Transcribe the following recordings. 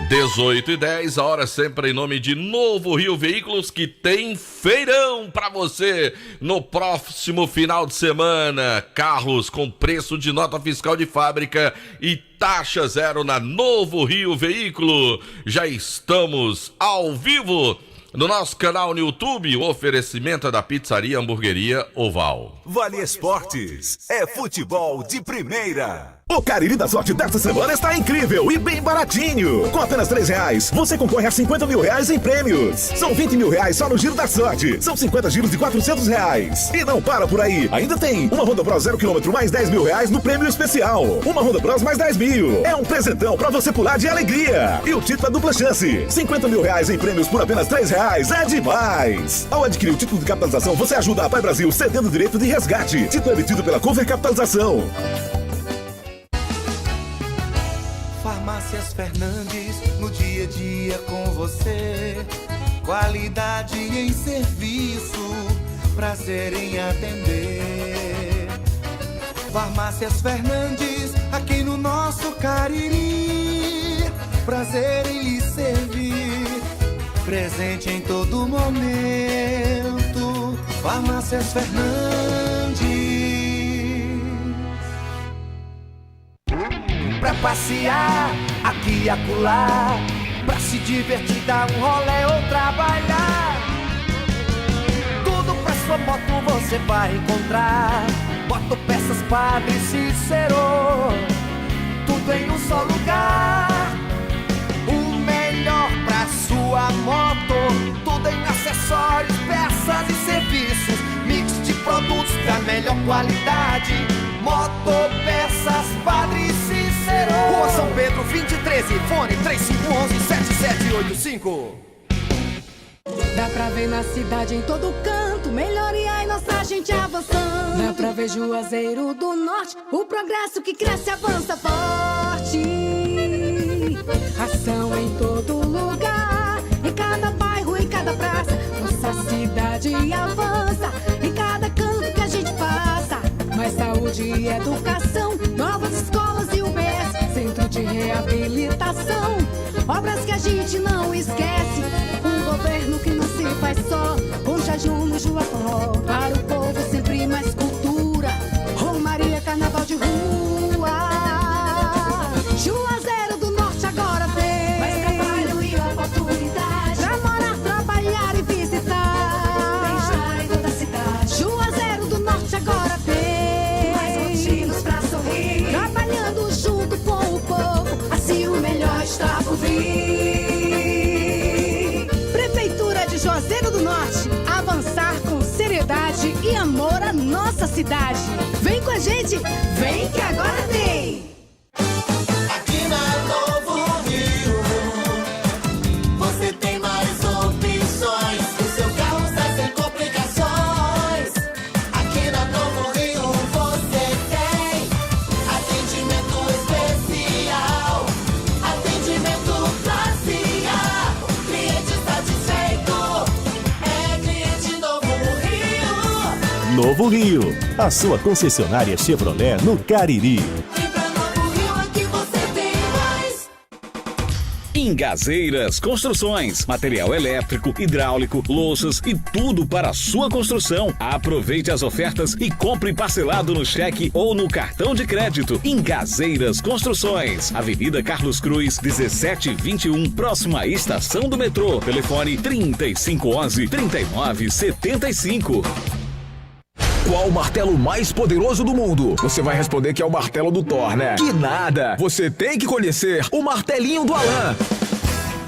18h10, a hora sempre em nome de Novo Rio Veículos, que tem feirão para você no próximo final de semana. Carros com preço de nota fiscal de fábrica e taxa zero na Novo Rio Veículo. Já estamos ao vivo no nosso canal no YouTube. O oferecimento é da Pizzaria Hamburgueria Oval. Vale Esportes, é futebol de primeira. O Cariri da Sorte desta semana está incrível e bem baratinho. Com apenas R$3, você concorre a R$50 mil em prêmios. São R$20 mil só no Giro da Sorte. São 50 giros de R$400. E não para por aí. Ainda tem uma Honda Bros 0 km mais R$10 mil no prêmio especial. Uma Honda Bros mais 10 mil. É um presentão pra você pular de alegria. E o título é dupla chance. R$50 mil em prêmios por apenas R$3 é demais. Ao adquirir o título de capitalização, você ajuda a Pai Brasil cedendo o direito de resgate. Título emitido pela Cover Capitalização. Farmácias Fernandes, no dia a dia com você. Qualidade em serviço, prazer em atender. Farmácias Fernandes, aqui no nosso Cariri. Prazer em lhe servir, presente em todo momento. Farmácias Fernandes. Pra passear, aqui e acolá, pra se divertir, dar um rolê ou trabalhar. Tudo pra sua moto você vai encontrar. Motopeças Padre Cícero, tudo em um só lugar. O melhor pra sua moto, tudo em acessórios, peças e serviços. Mix de produtos da melhor qualidade. Motopeças Padre Cícero, Rua São Pedro 2013, fone 3511-7785. Dá pra ver na cidade em todo canto, melhoria e nossa gente avançando. Dá pra ver Juazeiro do Norte, o progresso que cresce avança forte. Ação em todo lugar, em cada bairro, em cada praça. Nossa cidade avança, em cada canto que a gente passa. Mais saúde e educação, novas escolas e UBS, centro de reabilitação, obras que a gente não esquece. Um governo que não se faz só, com jejum no Juaforró. Para o povo sempre mais cultura, Romaria, carnaval de rua. Juazeiro do Norte agora tem mais trabalho e oportunidade pra morar, trabalhar e visitar. Bem-estar em toda a cidade. Juazeiro do Norte agora tem mais motivos pra sorrir, trabalhando junto com o povo, assim o melhor está por vir. Prefeitura de Juazeiro do Norte, avançar com seriedade e amor à nossa cidade. Vem com a gente, vem que agora tem. Aqui na Novo Rio, você tem mais opções. O seu carro sai sem complicações. Aqui na Novo Rio você tem atendimento especial, atendimento classe A. Cliente satisfeito é cliente Novo Rio. Novo Rio, a sua concessionária Chevrolet no Cariri. Ingazeiras Construções, material elétrico, hidráulico, louças e tudo para a sua construção. Aproveite as ofertas e compre parcelado no cheque ou no cartão de crédito. Ingazeiras Construções, Avenida Carlos Cruz, 1721, próxima à estação do metrô. Telefone 3511-3975. Qual o martelo mais poderoso do mundo? Você vai responder que é o martelo do Thor, né? Que nada! Você tem que conhecer o martelinho do Alan.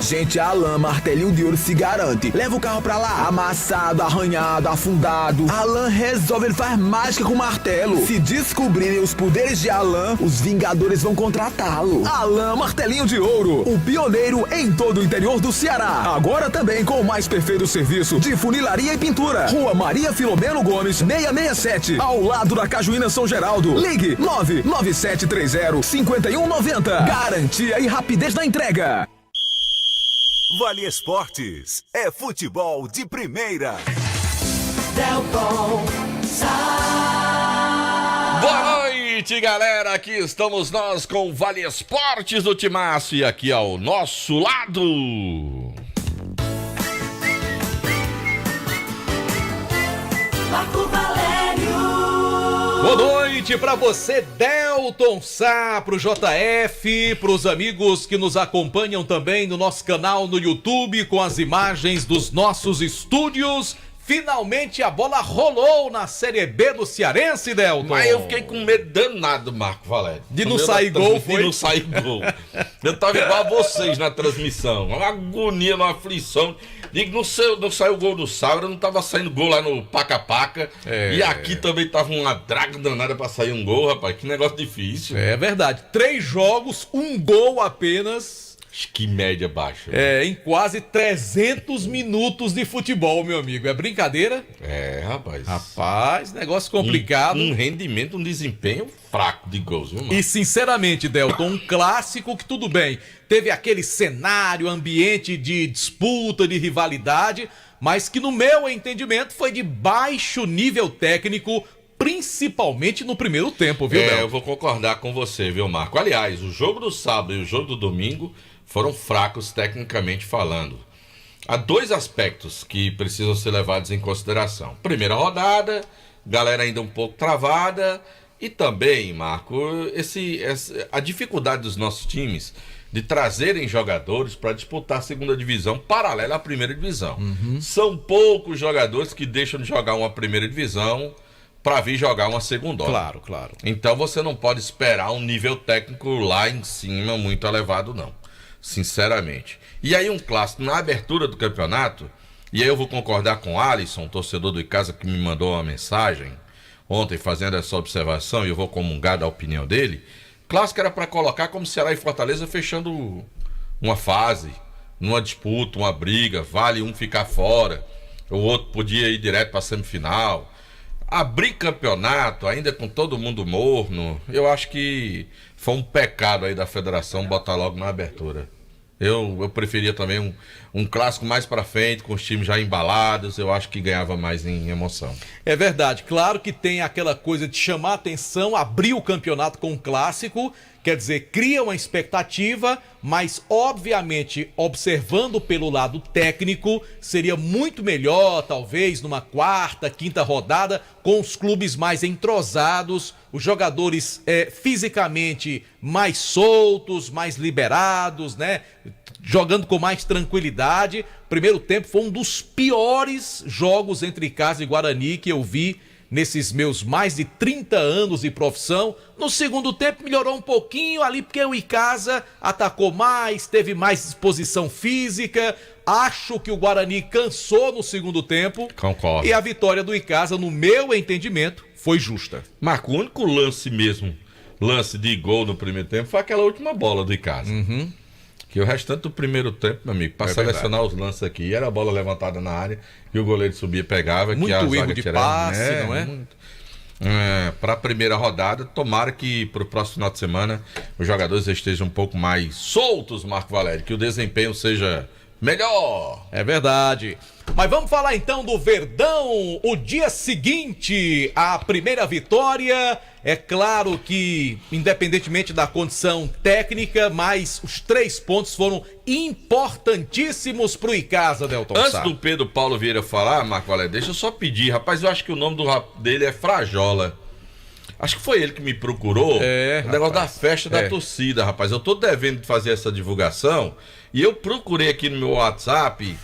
Gente, a Alan Martelinho de Ouro se garante. Leva o carro pra lá, amassado, arranhado, afundado. Alan resolve, ele faz mágica com o martelo. Se descobrirem os poderes de Alan, os Vingadores vão contratá-lo. Alan Martelinho de Ouro, o pioneiro em todo o interior do Ceará. Agora também com o mais perfeito serviço de funilaria e pintura. Rua Maria Filomeno Gomes, 667, ao lado da Cajuína São Geraldo. Ligue 99730-5190. Garantia e rapidez na entrega. Vale Esportes, é futebol de primeira. Delton, noite, galera. Aqui estamos nós com o Vale Esportes do Timaço e aqui ao nosso lado... Marco Valério. Boa noite pra você, Delton Sá, pro JF, pros amigos que nos acompanham também no nosso canal no YouTube com as imagens dos nossos estúdios. Finalmente a bola rolou na Série B do Cearense, Delton. Mas eu fiquei com medo danado, Marco Valério. De não sair gol, foi? De não sair gol. Eu tava igual a vocês na transmissão. Uma agonia, uma aflição. Digo, não saiu gol do sábado, não tava saindo gol lá no Paca-Paca. E aqui também tava uma draga danada pra sair um gol, rapaz. Que negócio difícil. É verdade. 3 jogos, 1 gol apenas. Que média baixa. Em quase 300 minutos de futebol, meu amigo. É brincadeira? Rapaz. Rapaz, negócio complicado. Um rendimento, um desempenho fraco de gols, viu, mano? E sinceramente, Delton, um clássico que tudo bem, teve aquele cenário, ambiente de disputa, de rivalidade, mas que no meu entendimento foi de baixo nível técnico, principalmente no primeiro tempo, viu, Delton? Eu vou concordar com você, viu, Marco? Aliás, o jogo do sábado e o jogo do domingo foram fracos tecnicamente falando. Há 2 aspectos que precisam ser levados em consideração. Primeira rodada, galera ainda um pouco travada, e também, Marco, a dificuldade dos nossos times de trazerem jogadores para disputar a segunda divisão paralela à primeira divisão. São poucos jogadores que deixam de jogar uma primeira divisão para vir jogar uma segunda. Claro. Então você não pode esperar um nível técnico lá em cima muito elevado, não. Sinceramente. E aí um clássico na abertura do campeonato, e aí eu vou concordar com o Alisson, torcedor do Icasa, que me mandou uma mensagem ontem fazendo essa observação, e eu vou comungar da opinião dele. Clássico era para colocar como Ceará e Fortaleza fechando uma fase, numa disputa, uma briga, vale um ficar fora, o outro podia ir direto para a semifinal. Abrir campeonato, ainda com todo mundo morno, eu acho que foi um pecado aí da federação botar logo na abertura. Eu preferia também um clássico mais pra frente, com os times já embalados, eu acho que ganhava mais em emoção. É verdade, claro que tem aquela coisa de chamar a atenção, abrir o campeonato com um clássico, quer dizer, cria uma expectativa, mas obviamente, observando pelo lado técnico, seria muito melhor, talvez, numa 4ª, 5ª rodada, com os clubes mais entrosados, os jogadores fisicamente mais soltos, mais liberados, né? Jogando com mais tranquilidade. Primeiro tempo foi um dos piores jogos entre Icasa e Guarani que eu vi nesses meus mais de 30 anos de profissão. No segundo tempo melhorou um pouquinho ali, porque o Icasa atacou mais, teve mais disposição física. Acho que o Guarani cansou no segundo tempo. Concordo. E a vitória do Icasa, no meu entendimento, foi justa. Marco, o único lance de gol no primeiro tempo foi aquela última bola do Icasa. Que o restante do primeiro tempo, meu amigo, para selecionar os lances aqui, era a bola levantada na área e o goleiro subia e pegava. Muito que a erro zaga de tirava, passe, não é? Para a primeira rodada, tomara que para o próximo final de semana os jogadores estejam um pouco mais soltos, Marco Valério, que o desempenho seja melhor. É verdade. Mas vamos falar então do Verdão. O dia seguinte, a primeira vitória. É claro que, independentemente da condição técnica, mas os 3 pontos foram importantíssimos pro Icasa, Delton Sá. Antes do Pedro Paulo Vieira falar, Marco Valério, deixa eu só pedir, rapaz, eu acho que o nome dele é Frajola. Acho que foi ele que me procurou. O negócio da festa da torcida, rapaz. Eu tô devendo fazer essa divulgação e eu procurei aqui no meu WhatsApp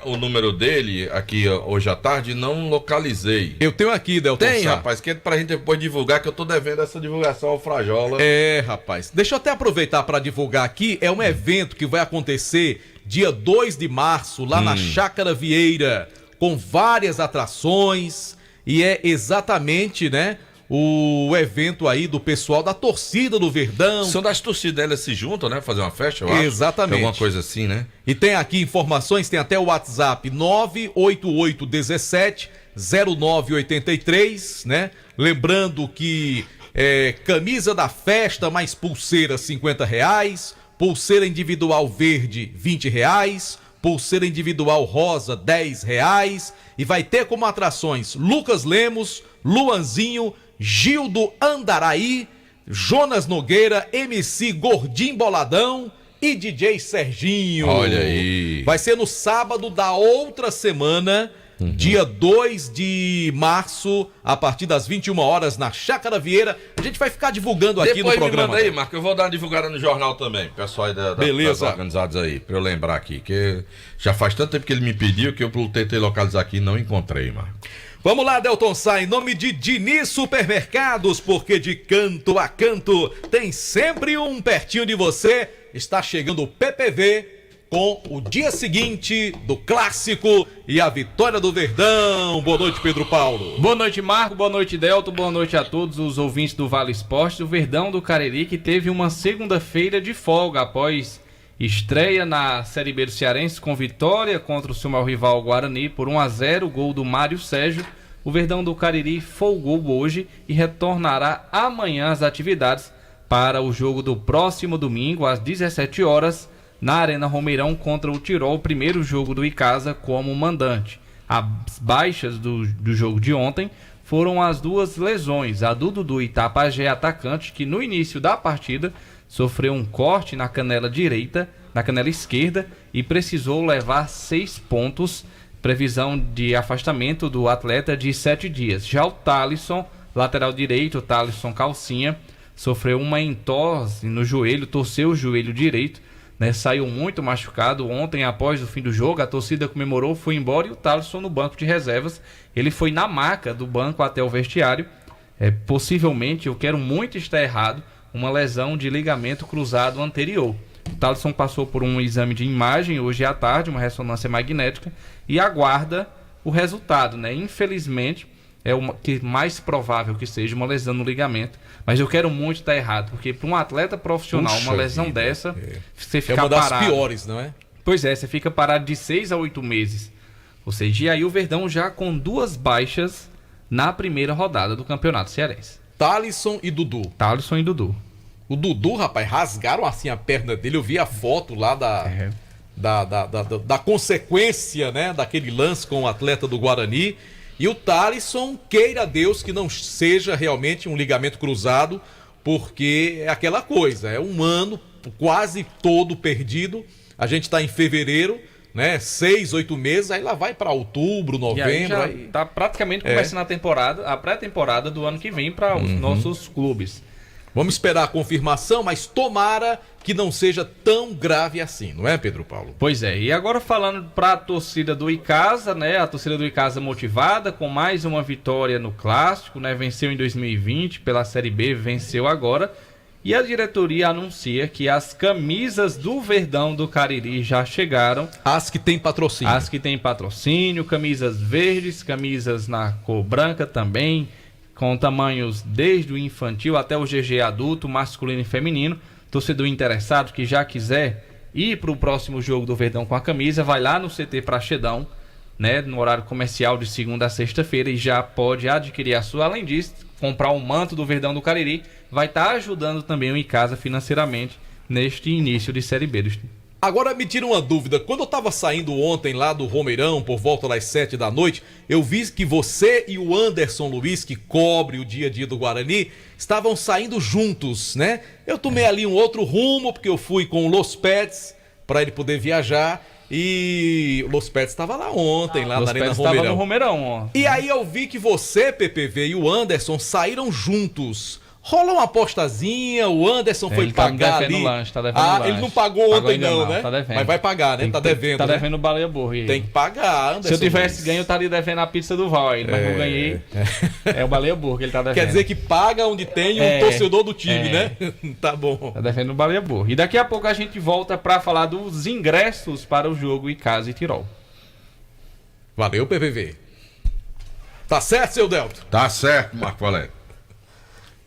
o número dele aqui hoje à tarde e não localizei. Eu tenho aqui, Delton Tem, Sá. rapaz, que é pra gente depois divulgar, que eu tô devendo essa divulgação ao Frajola. Rapaz. Deixa eu até aproveitar para divulgar aqui. É um evento que vai acontecer dia 2 de março, lá na Chácara Vieira, com várias atrações. E é exatamente, né, o evento aí do pessoal da torcida do Verdão. São das torcidas, elas se juntam, né? Fazer uma festa, eu acho. Exatamente. Alguma coisa assim, né? E tem aqui informações, tem até o WhatsApp 988170983, né? Lembrando que camisa da festa mais pulseira R$50, pulseira individual verde R$20, pulseira individual rosa R$10, e vai ter como atrações Lucas Lemos, Luanzinho Gildo Andaraí, Jonas Nogueira, MC Gordinho Boladão e DJ Serginho. Olha aí. Vai ser no sábado da outra semana, dia 2 de março, a partir das 21 horas, na Chácara Vieira. A gente vai ficar divulgando aqui Depois no programa. Depois me manda aí, Marco, eu vou dar uma divulgada no jornal também, o pessoal aí Beleza. das organizadas aí, pra eu lembrar aqui, que já faz tanto tempo que ele me pediu que eu tentei localizar aqui e não encontrei, Marco. Vamos lá, Delton Sá, em nome de Diniz Supermercados, porque de canto a canto tem sempre um pertinho de você. Está chegando o PPV com o dia seguinte do clássico e a vitória do Verdão. Boa noite, Pedro Paulo. Boa noite, Marco. Boa noite, Delton. Boa noite a todos os ouvintes do Vale Esporte. O Verdão do Cariri, que teve uma segunda-feira de folga após estreia na Série B do Cearense com vitória contra o seu maior rival Guarani por 1-0, gol do Mário Sérgio. O Verdão do Cariri folgou hoje e retornará amanhã às atividades para o jogo do próximo domingo às 17 horas na Arena Romeirão contra o Tirol, o primeiro jogo do Icasa como mandante. As baixas do jogo de ontem foram as duas lesões, a do Dudu Itapajé, atacante, que no início da partida sofreu um corte na canela direita, na canela esquerda, e precisou levar 6 pontos, previsão de afastamento do atleta de 7 dias. Já o Thalisson, lateral direito, o Thalisson Calcinha, sofreu uma entorse no joelho, torceu o joelho direito, né, saiu muito machucado. Ontem, após o fim do jogo, a torcida comemorou, foi embora e o Thalisson no banco de reservas. Ele foi na maca do banco até o vestiário. Possivelmente, eu quero muito estar errado, uma lesão de ligamento cruzado anterior. O Thalisson passou por um exame de imagem hoje à tarde, uma ressonância magnética, e aguarda o resultado, né? Infelizmente, é o que mais provável que seja uma lesão no ligamento, mas eu quero muito estar errado, porque para um atleta profissional, uma lesão dessa, você fica parado. É uma das piores, não é? Pois é, você fica parado de 6 a 8 meses. Ou seja, e aí o Verdão já com 2 baixas na primeira rodada do Campeonato Cearense. Thalisson e Dudu. Thalisson e Dudu. O Dudu, rapaz, rasgaram assim a perna dele. Eu vi a foto lá da consequência, né, daquele lance com o atleta do Guarani. E o Thalisson, queira Deus que não seja realmente um ligamento cruzado, porque é aquela coisa, é um ano quase todo perdido. A gente está em fevereiro, né, 6, 8 meses, aí lá vai para outubro, novembro. E aí já tá praticamente começando a pré-temporada do ano que vem para os nossos clubes. Vamos esperar a confirmação, mas tomara que não seja tão grave assim, não é, Pedro Paulo? Pois é, e agora falando para a torcida do Icasa, né? A torcida do Icasa motivada com mais uma vitória no Clássico, né? Venceu em 2020 pela Série B, venceu agora. E a diretoria anuncia que as camisas do Verdão do Cariri já chegaram. As que tem patrocínio. As que tem patrocínio, camisas verdes, camisas na cor branca também, com tamanhos desde o infantil até o GG adulto, masculino e feminino. Torcedor interessado que já quiser ir para o próximo jogo do Verdão com a camisa, vai lá no CT Praxedão, né, no horário comercial de segunda a sexta-feira, e já pode adquirir a sua. Além disso, comprar o manto do Verdão do Cariri, vai estar ajudando também o Icasa financeiramente neste início de Série B. Agora me tira uma dúvida, quando eu estava saindo ontem lá do Romeirão, por volta das 7 da noite, eu vi que você e o Anderson Luiz, que cobre o dia a dia do Guarani, estavam saindo juntos, né? Eu tomei ali um outro rumo, porque eu fui com o Los Pets, para ele poder viajar, e o Los Pets estava lá ontem, lá na Arena Romeirão. Estava no Romeirão, ó. E aí eu vi que você, PPV, e o Anderson saíram juntos. Rolou uma apostazinha, o Anderson foi pagar ali. Lanche, tá devendo lanche. Ele não pagou ontem não, né? Tá devendo. Mas vai pagar, né? Tá devendo, Tá né? devendo baleia burra. Tem que pagar, Anderson. Se eu tivesse ganho, eu estaria devendo a pizza do Roy, mas não ganhei. É o baleia burra que ele tá devendo. Quer dizer que paga onde tem um torcedor do time, né? Tá bom. Tá devendo o baleia burra. E daqui a pouco a gente volta pra falar dos ingressos para o jogo Icasa e Tirol. Valeu, PPV. Tá certo, seu Delto? Tá certo, Marco Valério.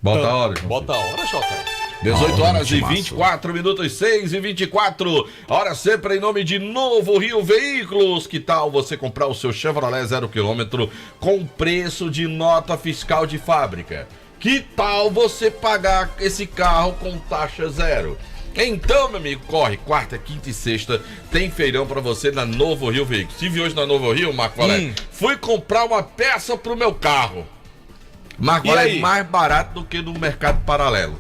Bota a hora, João. Bota a hora, Jota. 18 horas e 24 minutos, 6 e 24. Hora sempre em nome de Novo Rio Veículos. Que tal você comprar o seu Chevrolet 0 km com preço de nota fiscal de fábrica? Que tal você pagar esse carro com taxa zero? Então, meu amigo, corre, quarta, quinta e sexta, tem feirão pra você na Novo Rio Veículos. Estive hoje na Novo Rio, Marco Valério, fui comprar uma peça pro meu carro. Marco Valério é mais barato do que no mercado paralelo.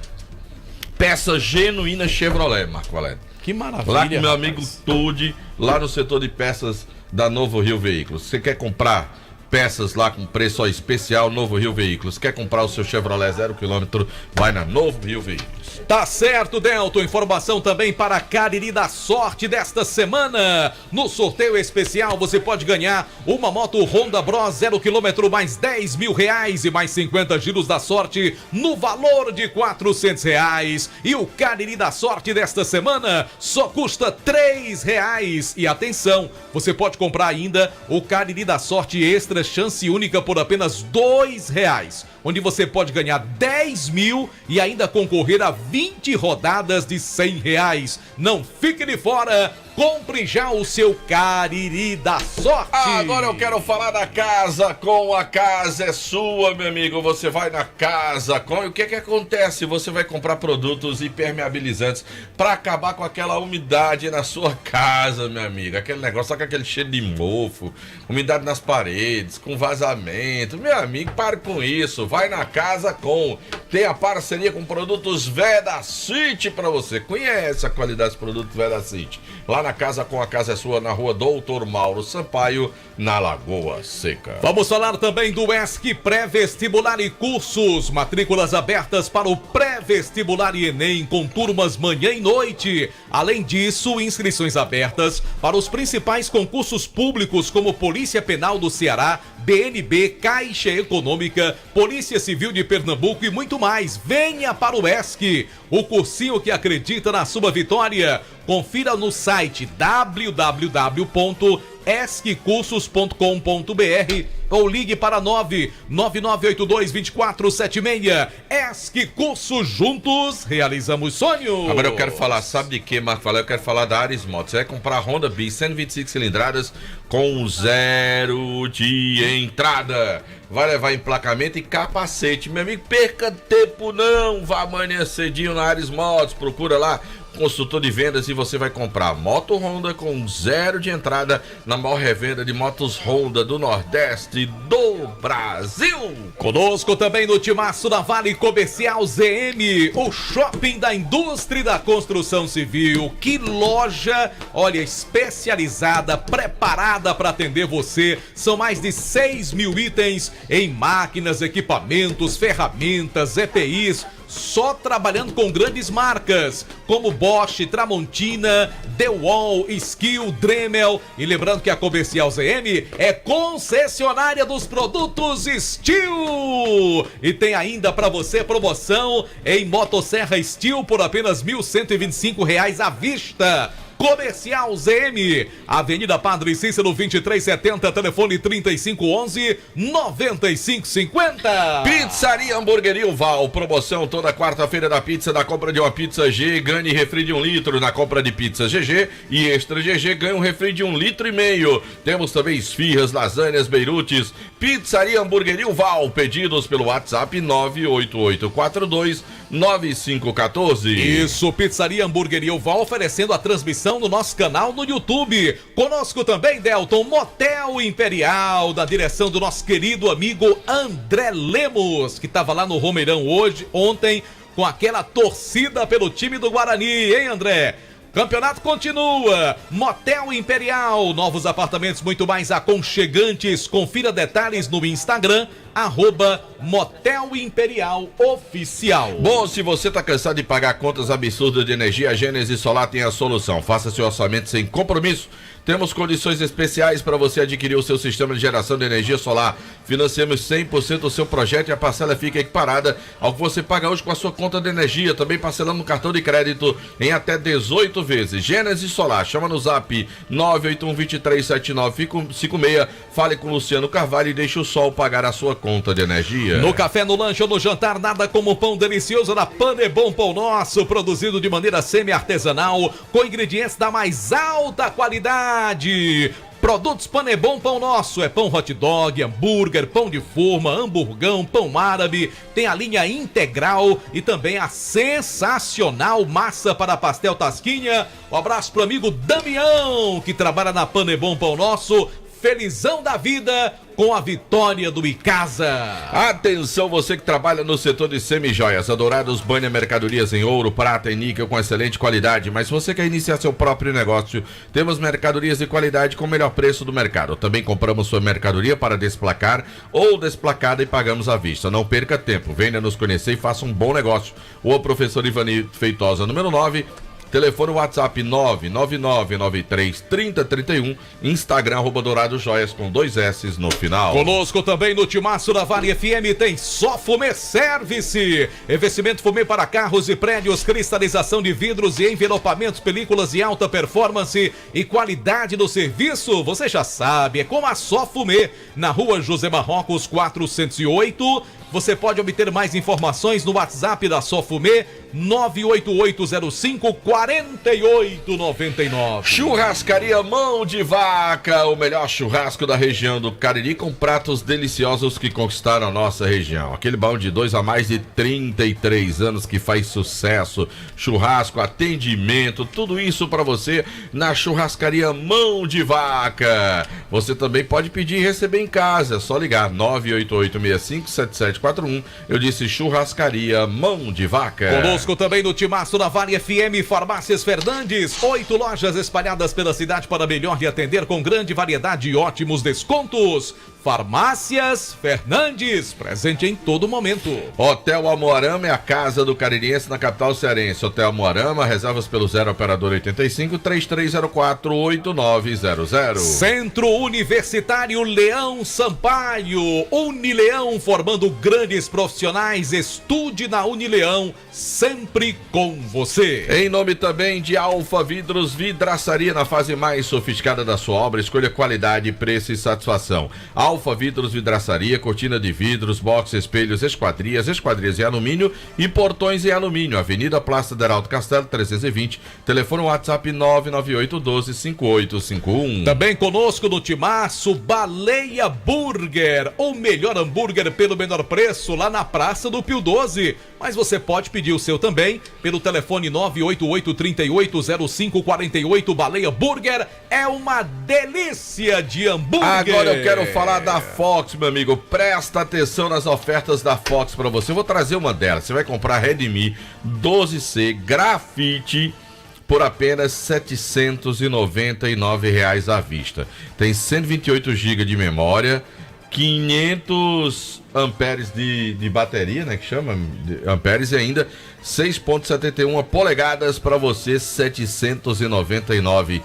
Peça genuína Chevrolet, Marco Valério. Que maravilha. Lá com meu rapaz. amigo Tude, lá no setor de peças da Novo Rio Veículos. Você quer comprar peças lá com preço especial, Novo Rio Veículos. Quer comprar o seu Chevrolet 0 km, vai na Novo Rio Veículos. Tá certo, Delton. Informação também para a Cariri da Sorte desta semana. No sorteio especial você pode ganhar uma moto Honda Bros 0 km mais 10 mil reais e mais 50 giros da sorte no valor de R$400. E o Cariri da Sorte desta semana só custa R$3. E atenção, você pode comprar ainda o Cariri da Sorte Extra Chance Única por apenas R$2, onde você pode ganhar 10 mil e ainda concorrer a 20 rodadas de R$100. Não fique de fora, compre já o seu Cariri da Sorte. Agora eu quero falar da Casa Com. A casa é sua, meu amigo. Você vai na Casa Com e o que acontece? Você vai comprar produtos impermeabilizantes para acabar com aquela umidade na sua casa, meu amigo. Aquele negócio, só com aquele cheiro de mofo, umidade nas paredes, com vazamento. Meu amigo, pare com isso. Vai na Casa Com. Tem a parceria com produtos Vedacity para você. Conhece a qualidade dos produtos Vedacity. Lá na Casa Com, a casa é sua, na rua Doutor Mauro Sampaio, na Lagoa Seca. Vamos falar também do ESC Pré-Vestibular e Cursos. Matrículas abertas para o Pré-Vestibular e Enem, com turmas manhã e noite. Além disso, inscrições abertas para os principais concursos públicos, como Polícia Penal do Ceará, BNB, Caixa Econômica, Polícia Civil de Pernambuco e muito mais. Venha para o ESC, o cursinho que acredita na sua vitória. Confira no site www.esccursos.com.br ou ligue para 99982-2476. ESC Cursos, juntos realizamos sonhos. Agora eu quero falar, sabe de que, Marco Valério? Eu quero falar da Ares Motos. Você vai comprar a Honda Bis 125 cilindradas com 0 de entrada. Vai levar emplacamento e capacete. Meu amigo, perca tempo não. Vá amanhã cedinho na Ares Motos. Procura lá, consultor de vendas, e você vai comprar moto Honda com 0 de entrada na maior revenda de motos Honda do Nordeste do Brasil. Conosco também no timaço da Vale Comercial ZM, o shopping da indústria e da construção civil. Que loja, olha, especializada, preparada para atender você. São mais de 6 mil itens em máquinas, equipamentos, ferramentas, EPIs, só trabalhando com grandes marcas como Bosch, Tramontina, DeWalt, Skill, Dremel. E lembrando que a Comercial ZM é concessionária dos produtos Steel. E tem ainda para você promoção em motosserra Steel por apenas R$ 1.125 à vista. Comercial ZM, Avenida Padre Cícero 2370, telefone 3511-9550. Pizzaria Hamburgueria Val, promoção toda quarta-feira da pizza. Da compra de uma pizza G, ganhe refri de 1 litro. Na compra de pizza GG e Extra GG, ganha um refri de 1,5 litro. Temos também esfirras, lasanhas, beirutes. Pizzaria Hamburgueria Val, pedidos pelo WhatsApp 988429514. Isso, Pizzaria Hamburgueria Val, oferecendo a transmissão no nosso canal no YouTube. Conosco também, Delton, Motel Imperial, da direção do nosso querido amigo André Lemos, que estava lá no Romeirão ontem, com aquela torcida pelo time do Guarani, hein, André? Campeonato continua. Motel Imperial, novos apartamentos muito mais aconchegantes. Confira detalhes no Instagram, @Motel Imperial Oficial. Bom, se você tá cansado de pagar contas absurdas de energia, a Gênesis Solar tem a solução. Faça seu orçamento sem compromisso. Temos condições especiais para você adquirir o seu sistema de geração de energia solar. Financiamos 100% o seu projeto e a parcela fica equiparada ao que você paga hoje com a sua conta de energia. Também parcelamos no cartão de crédito em até 18 vezes. Gênesis Solar, chama no zap 981-237956. Fale com Luciano Carvalho e deixe o sol pagar a sua conta de energia. No café, no lanche ou no jantar, nada como pão delicioso da Panebom Pão Nosso, produzido de maneira semi-artesanal, com ingredientes da mais alta qualidade. Produtos Panebom Pão Nosso, é pão hot dog, hambúrguer, pão de forma, hamburgão, pão árabe, tem a linha integral e também a sensacional massa para pastel tasquinha. Um abraço pro amigo Damião, que trabalha na Panebom Pão Nosso. Felizão da vida com a vitória do Icasa. Atenção, você que trabalha no setor de semijoias. A Dourados banha mercadorias em ouro, prata e níquel com excelente qualidade. Mas se você quer iniciar seu próprio negócio, temos mercadorias de qualidade com o melhor preço do mercado. Também compramos sua mercadoria para desplacar ou desplacada e pagamos à vista. Não perca tempo, venha nos conhecer e faça um bom negócio. O professor Ivani Feitosa, número 9. Telefone WhatsApp 999933031, Instagram @DouradoJoias com 2 S no final. Conosco também no Timaço da Vale FM tem Só Fumê Service. Investimento fumê para carros e prédios, cristalização de vidros e envelopamentos, películas de alta performance e qualidade do serviço. Você já sabe, é com a Só Fumê, na rua José Marrocos 408. Você pode obter mais informações no WhatsApp da Só Fumê, 98805-4899. Churrascaria Mão de Vaca, o melhor churrasco da região do Cariri, com pratos deliciosos que conquistaram a nossa região. Aquele baú de 2 há mais de 33 anos que faz sucesso. Churrasco, atendimento, tudo isso para você na Churrascaria Mão de Vaca. Você também pode pedir e receber em casa, é só ligar 988657741. Eu disse Churrascaria Mão de Vaca. Conosco também no Timaço da Vale FM, Farmácias Fernandes, 8 lojas espalhadas pela cidade para melhor lhe atender com grande variedade e ótimos descontos. Farmácias Fernandes, presente em todo momento. Hotel Amoarama é a casa do caririense na capital cearense. Hotel Amoarama, reservas pelo 0 operador 85 3304 8900. Centro Universitário Leão Sampaio, Unileão, formando grandes profissionais. Estude na Unileão, sempre com você. Em nome também de Alfa Vidros, vidraçaria na fase mais sofisticada da sua obra. Escolha qualidade, preço e satisfação. Alfa Vidros Vidraçaria, cortina de vidros, box, espelhos, esquadrias em alumínio e portões em alumínio. Avenida Praça de Heraldo Castelo, 320. Telefone WhatsApp 998125851. Também conosco no Timaço, Baleia Burger, o melhor hambúrguer pelo menor preço, lá na Praça do Pio 12. Mas você pode pedir o seu também pelo telefone 988-380548. Baleia Burger é uma delícia de hambúrguer. Agora eu quero falar da Fox, meu amigo. Presta atenção nas ofertas da Fox para você. Eu vou trazer uma delas. Você vai comprar Redmi 12C Grafite por apenas R$ 799 à vista. Tem 128 GB de memória, 500 amperes de bateria, né, que chama amperes, e ainda 6,71 polegadas para você, R$ 799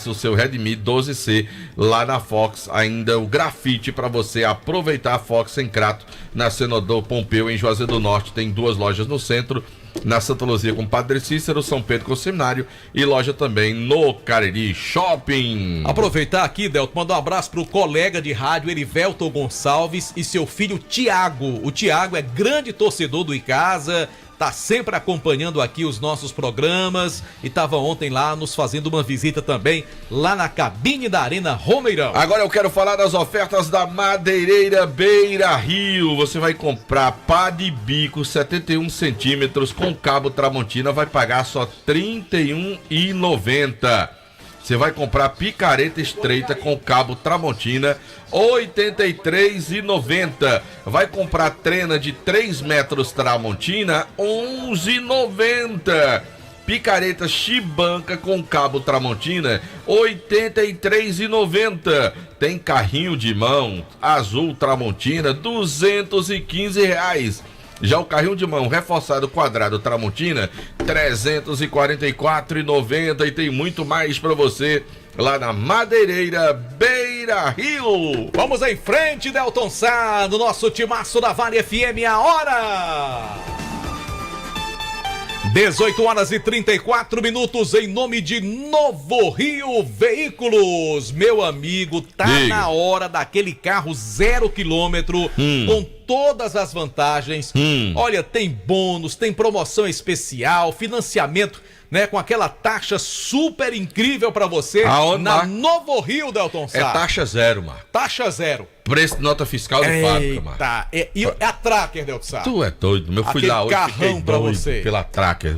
o seu Redmi 12C lá na Fox. Ainda o Grafite para você aproveitar. A Fox em Crato, na Senador Pompeu, em Juazeiro do Norte. Tem 2 lojas no centro, na Santa Luzia com Padre Cícero, São Pedro com Seminário, e loja também no Cariri Shopping. Aproveitar aqui, Delton, mandar um abraço pro colega de rádio Erivelton Gonçalves e seu filho Tiago. O Tiago é grande torcedor do Icasa, tá sempre acompanhando aqui os nossos programas e estava ontem lá nos fazendo uma visita também lá na cabine da Arena Romeirão. Agora eu quero falar das ofertas da Madeireira Beira Rio. Você vai comprar pá de bico 71 centímetros com cabo Tramontina, vai pagar só R$ 31,90. Você vai comprar picareta estreita com cabo Tramontina, R$ 83,90. Vai comprar trena de 3 metros Tramontina, R$ 11,90. Picareta Chibanca com cabo Tramontina, R$ 83,90. Tem carrinho de mão azul Tramontina, R$ 215. Já o carrinho de mão reforçado quadrado Tramontina, R$ 344,90. E tem muito mais para você lá na Madeireira Beira Rio. Vamos em frente, Delton Sá, no nosso Timaço da Vale FM, a hora 18h34, em nome de Novo Rio Veículos. Meu amigo, tá na hora daquele carro 0 km com todas as vantagens. Olha, tem bônus, tem promoção especial, financiamento, né, com aquela taxa super incrível pra você. Aonde, na Marco? Novo Rio, Delton Sá. É taxa zero, Marco. Taxa zero. Preço de nota fiscal de fábrica, Marco. E a Tracker, Delton Sá. Tu é doido, meu. Fui lá hoje, carrão fiquei pra doido você. pela Tracker.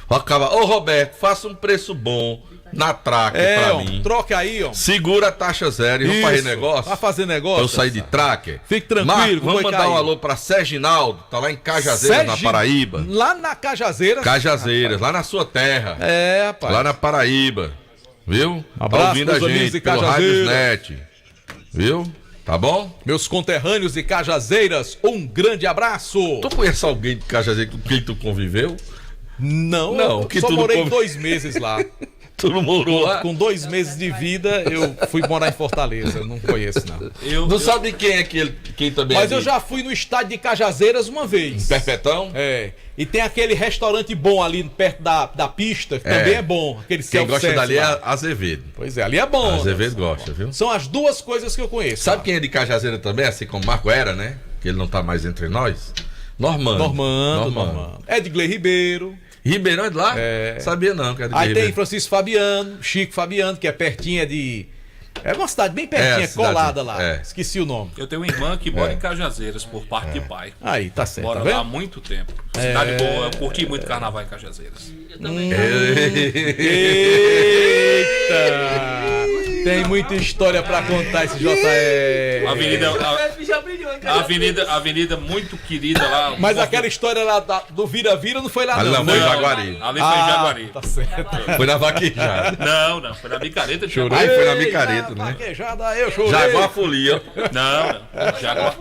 Ô, Roberto, faça um preço bom na traque pra mim. Troca aí, ó. Segura a taxa zero e vamos fazer negócio. Vai fazer negócio. Eu saí de tracker. Fique tranquilo. Vamos mandar um alô pra Serginaldo, tá lá em Cajazeiras, na Paraíba. Lá na Cajazeiras. Cajazeiras, lá na sua terra. É, rapaz. Lá na Paraíba. Viu? Abraço tá ouvindo a pros amigos gente de pelo Cajazeiras. Radiosnet. Viu? Tá bom? Meus conterrâneos de Cajazeiras, um grande abraço. Tu conhece alguém de Cajazeiras com quem tu conviveu? Não, Não, que só tu não morei come- 2 meses lá. Tu não morou lá? Com 2 meses de vida, eu fui morar em Fortaleza. Eu não conheço, não. Não sabe quem é quem também Mas é eu de já fui no estádio de Cajazeiras uma vez. Perfetão? É. E tem aquele restaurante bom ali perto da pista, que também é bom. Aquele Quem gosta self-service dali é lá. Azevedo. Pois é, ali é bom. Azevedo gosta, viu? São as 2 coisas que eu conheço. Sabe quem é de Cajazeira também, assim como Marco era, né? Que ele não tá mais entre nós? Normando. Edgley Ribeiro. Ribeirão é de lá? É. Sabia não, que é de Aí Ribeirão. tem Francisco Fabiano, Chico Fabiano, que é pertinho, é uma cidade bem pertinha, É, a cidade, colada lá. é. Esqueci o nome. Eu tenho uma irmã que mora em Cajazeiras, por parte de pai. Aí, tá certo. Mora tá lá há vendo? muito tempo. Cidade boa, eu curti muito carnaval em Cajazeiras. Eita! Tem muita história pra contar esse JR. Avenida muito querida lá. Mas aquela história lá do Vira-Vira não foi lá Ali não. não, foi em né? Jaguari. Ali foi em Jaguari. Tá certo. Foi na vaquejada. Não, foi na micareta de Aí foi na micareta, né? Vaquejada, eu chorei. Jaguar Folia. Não. Jaguar.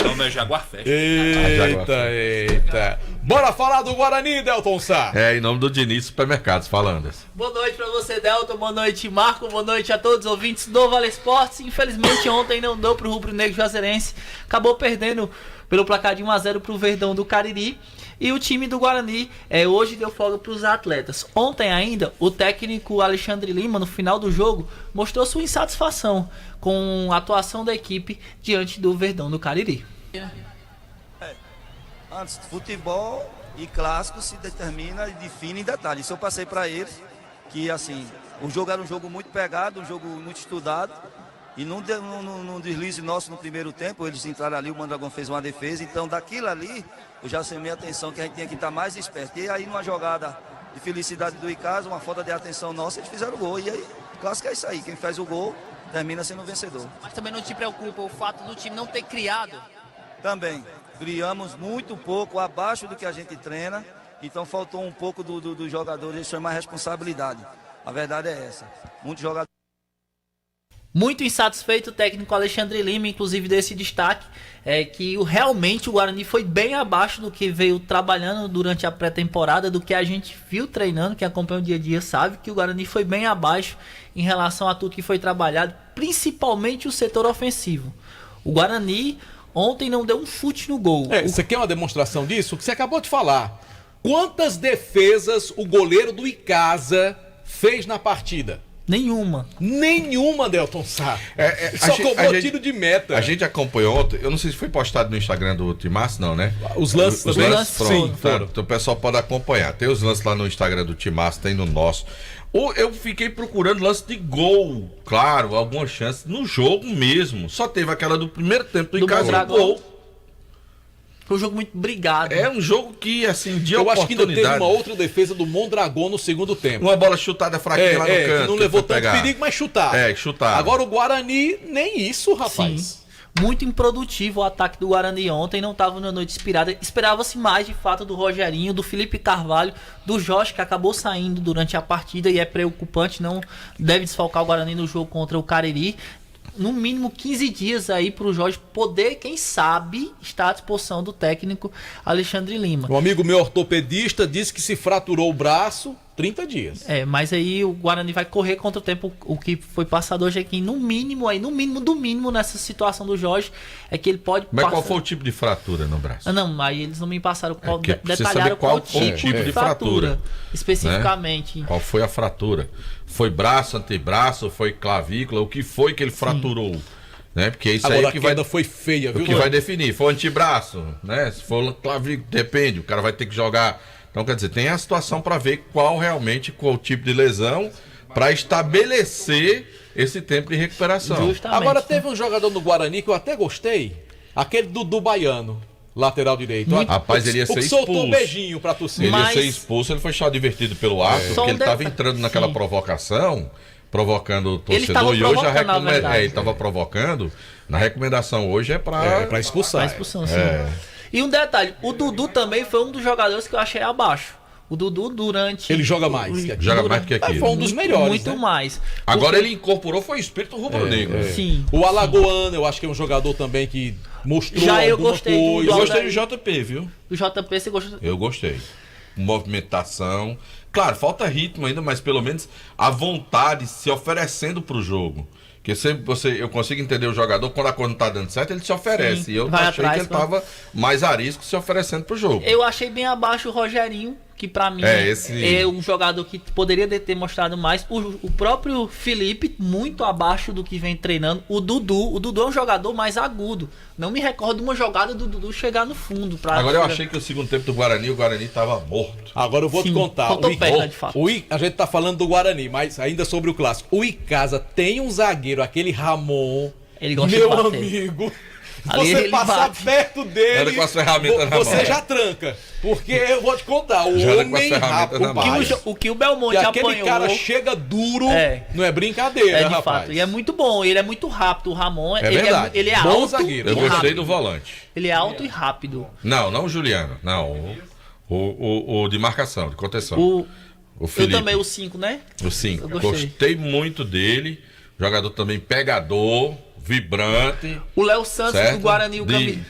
Não é Jaguar Fest. Eita. Bora falar do Guarani, Delton Sá. É, em nome do Diniz Supermercados, falando. Boa noite pra você, Delton. Boa noite, Marco. Boa noite a todos os ouvintes do Vale Esportes. Infelizmente, ontem não deu pro Rubro Negro Juazeirense. Acabou perdendo pelo placar de 1-0 pro Verdão do Cariri. E o time do Guarani hoje deu folga pros atletas. Ontem ainda, o técnico Alexandre Lima, no final do jogo, mostrou sua insatisfação com a atuação da equipe diante do Verdão do Cariri. Antes, futebol e clássico se determina e define em detalhes. Isso eu passei para eles, que assim, o jogo era um jogo muito pegado, um jogo muito estudado, e num deslize nosso no primeiro tempo, eles entraram ali, o Mondragão fez uma defesa, então daquilo ali, eu já chamei a atenção que a gente tinha que estar mais esperto. E aí numa jogada de felicidade do Icasa, uma falta de atenção nossa, eles fizeram o gol. E aí, clássico é isso aí, quem faz o gol termina sendo o vencedor. Mas também não te preocupa o fato do time não ter criado? Também. Criamos muito pouco, abaixo do que a gente treina, então faltou um pouco dos jogadores, eles chamam a responsabilidade. A verdade é essa. Muitos jogadores. Muito insatisfeito o técnico Alexandre Lima, inclusive desse destaque, que realmente o Guarani foi bem abaixo do que veio trabalhando durante a pré-temporada, do que a gente viu treinando, que acompanha o dia a dia sabe que o Guarani foi bem abaixo em relação a tudo que foi trabalhado, principalmente o setor ofensivo. O Guarani ontem não deu um chute no gol. Você quer uma demonstração disso? O que você acabou de falar. Quantas defesas o goleiro do Icasa fez na partida? Nenhuma, Delton Sá. Só cobrou tiro de meta. A gente acompanhou ontem, eu não sei se foi postado no Instagram do Timaço, não, né? Os lances também? Sim, foram. Então o pessoal pode acompanhar. Tem os lances lá no Instagram do Timaço, tem no nosso. Eu fiquei procurando lance de gol, claro, alguma chance no jogo mesmo. Só teve aquela do primeiro tempo do Icasa, gol. Foi um jogo muito brigado. É um jogo que, assim, de eu acho que ainda oportunidade. teve uma outra defesa do Mondragão no segundo tempo. Uma bola chutada fraquinha lá no canto. Que não levou tanto pegar. perigo, mas chutar. Chutar. Agora o Guarani, nem isso, rapaz. Sim. Muito improdutivo o ataque do Guarani ontem, não estava na noite inspirada. Esperava-se mais, de fato, do Rogerinho, do Felipe Carvalho, do Jorge, que acabou saindo durante a partida e é preocupante, não deve desfalcar o Guarani no jogo contra o Cariri. No mínimo 15 dias aí para o Jorge poder, quem sabe, estar à disposição do técnico Alexandre Lima. Um amigo meu ortopedista disse que se fraturou o braço 30 dias. Mas aí o Guarani vai correr contra o tempo. O que foi passado hoje aqui, no mínimo do mínimo nessa situação do Jorge, é que ele pode Mas qual foi o tipo de fratura no braço? Não, aí eles não me passaram qual, detalharam detalharam qual tipo de fratura especificamente. Né? Qual foi a fratura? Foi braço, antebraço, foi clavícula, o que foi que ele fraturou? Né? Porque isso agora aí que a queda foi feia, viu? O que vai definir, foi antebraço, né? Se for clavícula, depende, o cara vai ter que jogar. Então, quer dizer, tem a situação para ver qual o tipo de lesão, para estabelecer esse tempo de recuperação. Justamente. Agora teve um jogador no Guarani que eu até gostei, aquele Dudu Baiano. lateral direito. Rapaz, ele ia ser expulso. Soltou um beijinho pra torcida. Ele ia ser expulso, ele foi só divertido pelo árbitro, porque ele estava entrando naquela provocação, provocando o torcedor, e hoje ele estava provocando. Na recomendação hoje é pra expulsar. Pra expulsão, sim. E um detalhe, o Dudu também foi um dos jogadores que eu achei abaixo. O Dudu durante... Ele joga mais. Joga mais do que aquilo. Foi um dos melhores, muito mais. Agora ele incorporou, foi o espírito rubro-negro. Sim. O Alagoano, eu acho que é um jogador também que mostrou eu gostei coisa. Eu gostei do JP, viu? Do JP você gostou? Eu gostei. Movimentação. Claro, falta ritmo ainda, mas pelo menos a vontade se oferecendo pro jogo. Porque sempre eu consigo entender o jogador, quando a coisa não tá dando certo, ele se oferece. Sim, e eu achei que ele tava mais arisco se oferecendo pro jogo. Eu achei bem abaixo o Rogerinho, que pra mim é um jogador que poderia ter mostrado mais. O próprio Felipe, muito abaixo do que vem treinando. O Dudu é um jogador mais agudo. Não me recordo de uma jogada do Dudu chegar no fundo. Agora eu achei que o segundo tempo do Guarani, o Guarani tava morto. Agora eu vou te contar. A gente tá falando do Guarani, mas ainda sobre o clássico. O Icasa tem um zagueiro, aquele Ramon. Ele gosta meu de bater. Amigo. Ali você passar bate. perto dele, com as ferramentas na você mão. já tranca. Porque eu vou te contar, o homem rápido, o que o Belmonte apanhou... Aquele cara chega duro, não é brincadeira, de rapaz. fato. E é muito bom, ele é muito rápido. O Ramon, ele é bom alto zagueiro. Eu gostei do volante. Ele é alto e rápido. Não o Juliano. Não, o de marcação, de contenção. O Felipe. Eu também, o 5, né? O 5. Gostei muito dele. Jogador também pegador, vibrante. O Léo Santos do Guarani, o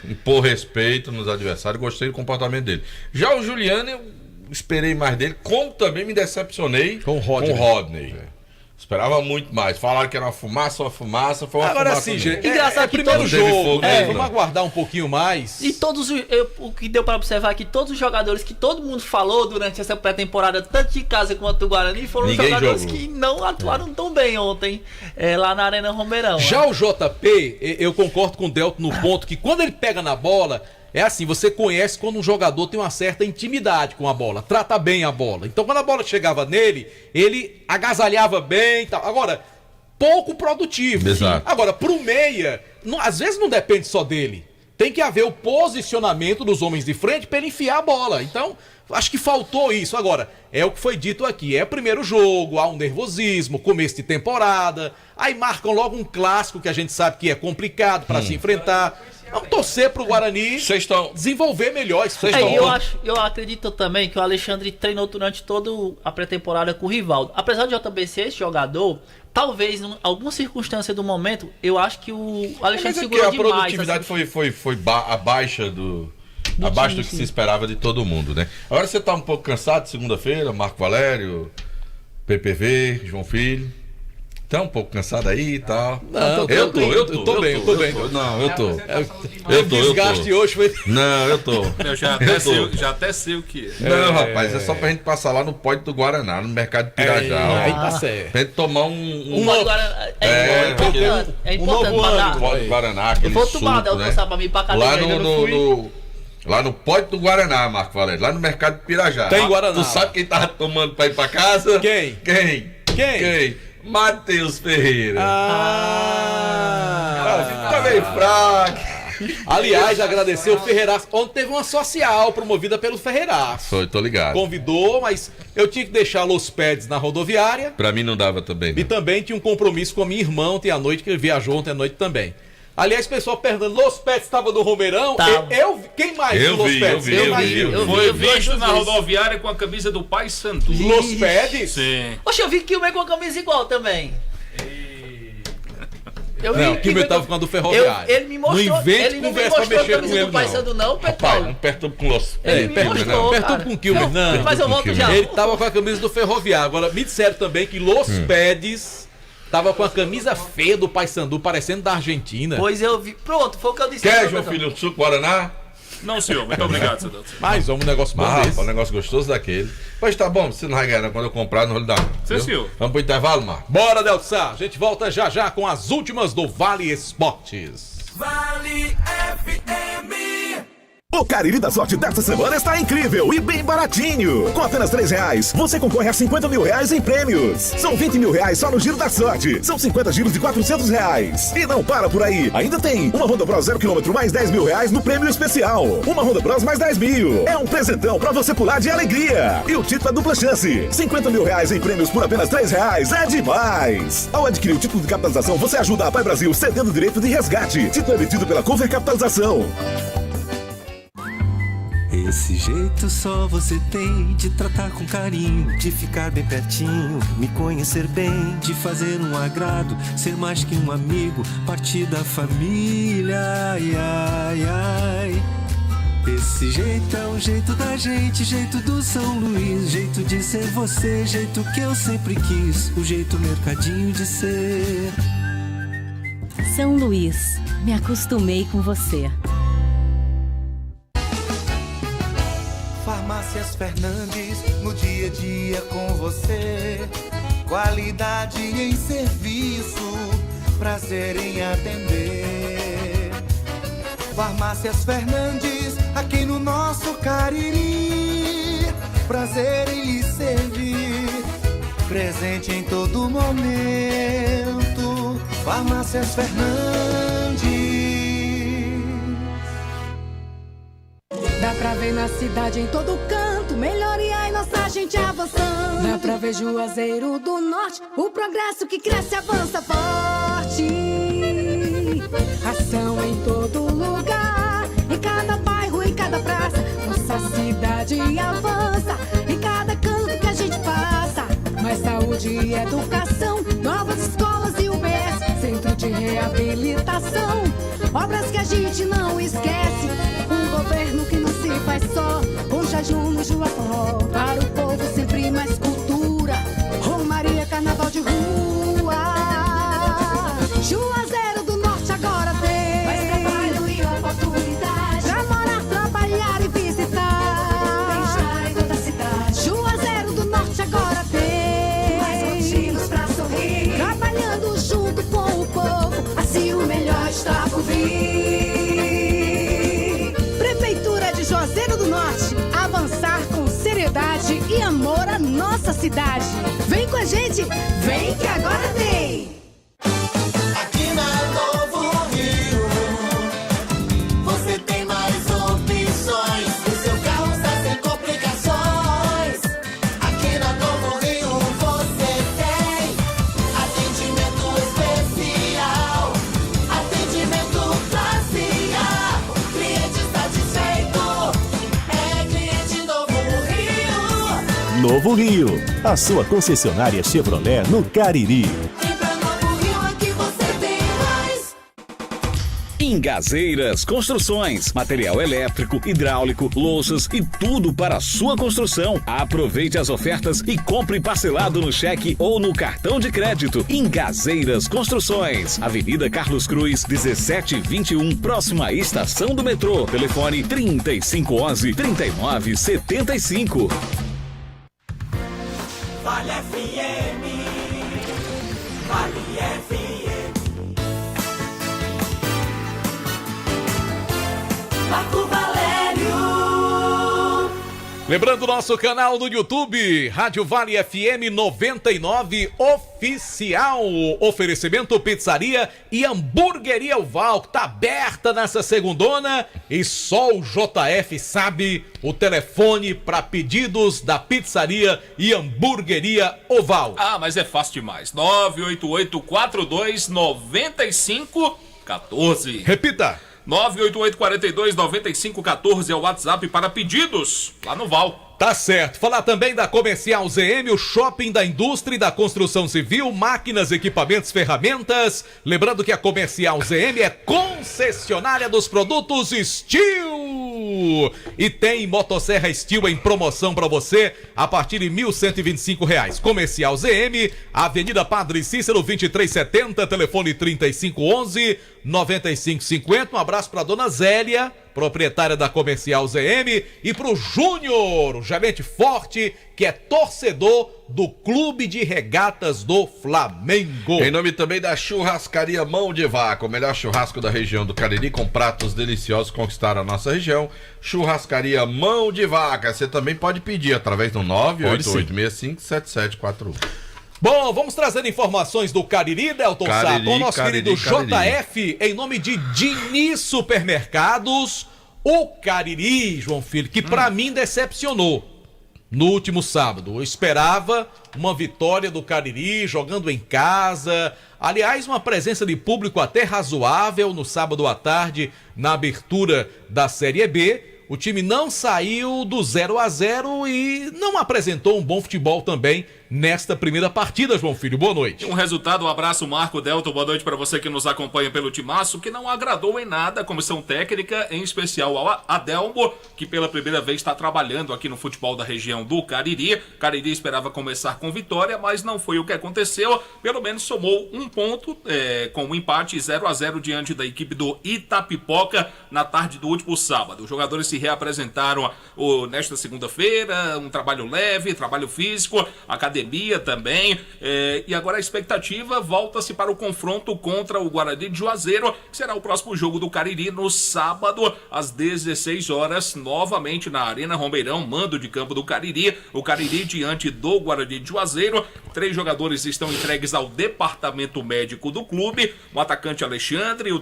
impor respeito nos adversários. Gostei do comportamento dele. Já o Juliano, eu esperei mais dele, como também me decepcionei com o Rodney. Esperava muito mais. Falaram que era uma fumaça, foi uma Agora fumaça. Sim, gente. Engraçado que primeiro jogo, fogo, vamos aguardar um pouquinho mais. E o que deu pra observar é que todos os jogadores que todo mundo falou durante essa pré-temporada, tanto de casa quanto do Guarani, foram jogadores que não atuaram tão bem ontem, lá na Arena Romeirão. Já o JP, eu concordo com o Delto no ponto que quando ele pega na bola, é assim, você conhece quando um jogador tem uma certa intimidade com a bola, trata bem a bola. Então quando a bola chegava nele, ele agasalhava bem e tal. Agora, pouco produtivo. Exato. Agora, pro meia, às vezes não depende só dele. Tem que haver o posicionamento dos homens de frente para ele enfiar a bola. Então, acho que faltou isso. Agora, é o que foi dito aqui. É o primeiro jogo, há um nervosismo, começo de temporada. Aí marcam logo um clássico que a gente sabe que é complicado para se enfrentar. Vamos torcer pro Guarani desenvolver melhor. Eu acredito também que o Alexandre treinou durante toda a pré-temporada com o Rivaldo. Apesar de JB ser esse jogador, talvez em alguma circunstância do momento, eu acho que o Alexandre segurou demais. A produtividade foi abaixo do que se esperava de todo mundo, né? Agora você tá um pouco cansado de segunda-feira, Marco Valério, PPV, João Filho. Tá um pouco cansado aí e tal. Não, eu tô bem. Não, eu tô. Eu desgaste hoje foi... Não, eu tô. Eu já até sei o que é. Não, rapaz, é só pra gente passar lá no Pódio do Guaraná, no mercado de Pirajá. Aí tá certo. Pra gente tomar É importante. Pódio do Guaraná, aquele suco, né? Pra mim, pra lá no Pódio do Guaraná, Marco Valério, lá no mercado de Pirajá. Tem Guaraná. Tu sabe quem tava tomando pra ir pra casa? Quem? Matheus Ferreira. Fica meio fraco. Aliás, agradecer o Ferreiraço. Ontem teve uma social promovida pelo Ferreiraço. Foi, tô ligado. Convidou, mas eu tinha que deixar Los Peds na rodoviária. Pra mim não dava também, não. E também tinha um compromisso com a minha irmã ontem à noite, que ele viajou ontem à noite também. Aliás, o pessoal perguntando, Los Pets estava no Romeirão? Quem mais viu Los Pets? Foi visto na rodoviária com a camisa do Paysandu. Los Pets? Sim. Poxa, eu vi que o meu com a camisa igual também. O Kilmer tava com a do Ferroviário. Ele me mostrou. Ele não me mostrou a camisa do Paysandu, não, Petróleo. Não perturba com Los Ele me mostrou, perturba com o Kilmer, não. Mas eu volto já. Ele tava com a camisa do Ferroviário. Agora, me disseram também que Los Peds tava com a camisa feia do Paysandu, parecendo da Argentina. Pois eu vi. Pronto, foi o que eu disse. Quer, João Filho, do suco Guaraná? Não, senhor. Muito obrigado, senhor. Mas vamos um negócio bom desse. Um negócio gostoso daquele. Pois tá bom, você não vai ganhar, quando eu comprar, não vou lhe dar. Sim, senhor. Vamos pro intervalo, Marco? Bora, Delto Sá. A gente volta já com as últimas do Vale Esportes. Vale FM. O Cariri da Sorte desta semana está incrível e bem baratinho. Com apenas R$3, você concorre a 50 mil reais em prêmios. São 20 mil reais só no Giro da Sorte. São 50 giros de R$400. E não para por aí. Ainda tem uma Honda Bros 0 km mais 10 mil reais no prêmio especial. Uma Honda Bros mais 10 mil. É um presentão pra você pular de alegria. E o título é dupla chance. 50 mil reais em prêmios por apenas R$3 é demais. Ao adquirir o título de capitalização, você ajuda a Pai Brasil cedendo o direito de resgate. Título emitido pela Cover Capitalização. Esse jeito só você tem de tratar com carinho, de ficar bem pertinho, me conhecer bem, de fazer um agrado, ser mais que um amigo, partir da família, ai, ai, ai. Esse jeito é o jeito da gente, jeito do São Luís, jeito de ser você, jeito que eu sempre quis, o jeito mercadinho de ser. São Luís, me acostumei com você. Farmácias Fernandes, no dia a dia com você. Qualidade em serviço, prazer em atender. Farmácias Fernandes, aqui no nosso Cariri. Prazer em lhe servir, presente em todo momento. Farmácias Fernandes. Dá pra ver na cidade em todo canto, melhoria e nossa gente avançando. Dá pra ver Juazeiro do Norte, o progresso que cresce e avança forte. Ação em todo lugar, em cada bairro, em cada praça. Nossa cidade avança, em cada canto que a gente passa. Mais saúde e educação, novas escolas e UBS, centro de reabilitação, obras que a gente não esquece. Um governo que não se faz só, com jejum no Juaforró. Para o povo sempre mais cultura, Romaria, carnaval de rua. Juazeiro do Norte agora tem mais trabalho e oportunidade pra morar, trabalhar e visitar. Bem-estar em toda a cidade. Juazeiro do Norte agora tem mais motivos pra sorrir, trabalhando junto com o povo, assim o melhor está por vir. Juazeiro do Norte, avançar com seriedade e amor à nossa cidade. Vem com a gente, vem que agora tem! Aqui na Novo Rio, você tem mais opções, o seu carro está sem complicações. Aqui na Novo Rio você tem atendimento especial, atendimento classe A, cliente satisfeito. Novo Rio, a sua concessionária Chevrolet no Cariri. Vem pra Novo Rio, aqui você tem mais. Ingazeiras Construções, material elétrico, hidráulico, louças e tudo para a sua construção. Aproveite as ofertas e compre parcelado no cheque ou no cartão de crédito. Ingazeiras Construções, Avenida Carlos Cruz, 1721, próxima à estação do metrô. Telefone 3511-3975. Vale FM, Vale FM. Marco Valério. Lembrando o nosso canal no YouTube, Rádio Vale FM 99 Oficial. Oferecimento Pizzaria e Hamburgueria Oval, que tá aberta nessa segundona. E só o JF sabe o telefone para pedidos da Pizzaria e Hamburgueria Oval. Ah, mas é fácil demais. 988-42-9514. Repita. 988-42-9514 é o WhatsApp para pedidos lá no Val. Tá certo. Falar também da Comercial ZM, o shopping da indústria e da construção civil, máquinas, equipamentos, ferramentas. Lembrando que a Comercial ZM é concessionária dos produtos Steel. E tem motosserra Steel em promoção para você a partir de R$ 1.125. Comercial ZM, Avenida Padre Cícero 2370, telefone 3511-9550. Um abraço para dona Zélia, proprietária da Comercial ZM, e pro Júnior, o gerente forte, que é torcedor do Clube de Regatas do Flamengo. Em nome também da Churrascaria Mão de Vaca, o melhor churrasco da região do Cariri, com pratos deliciosos que conquistaram a nossa região. Churrascaria Mão de Vaca, você também pode pedir através do 988657741. Bom, vamos trazer informações do Cariri, Delton Sá, com o nosso querido JF, em nome de Diniz Supermercados, o Cariri, João Filho, que pra mim decepcionou no último sábado. Eu esperava uma vitória do Cariri jogando em casa, aliás, uma presença de público até razoável no sábado à tarde, na abertura da Série B. O time não saiu do 0-0 e não apresentou um bom futebol também nesta primeira partida, João Filho. Boa noite. Um resultado, um abraço, Marco Delton. Boa noite para você que nos acompanha pelo timaço, que não agradou em nada a comissão técnica, em especial ao Adelmo, que pela primeira vez está trabalhando aqui no futebol da região do Cariri. Cariri esperava começar com vitória, mas não foi o que aconteceu. Pelo menos somou um ponto, com um empate 0-0 diante da equipe do Itapipoca na tarde do último sábado. Os jogadores se reapresentaram nesta segunda-feira, um trabalho leve, trabalho físico, academia também, e agora a expectativa volta-se para o confronto contra o Guarani de Juazeiro, que será o próximo jogo do Cariri no sábado, às 16 horas, novamente na Arena Romeirão, mando de campo do Cariri, o Cariri diante do Guarani de Juazeiro. 3 jogadores estão entregues ao departamento médico do clube, o atacante Alexandre, o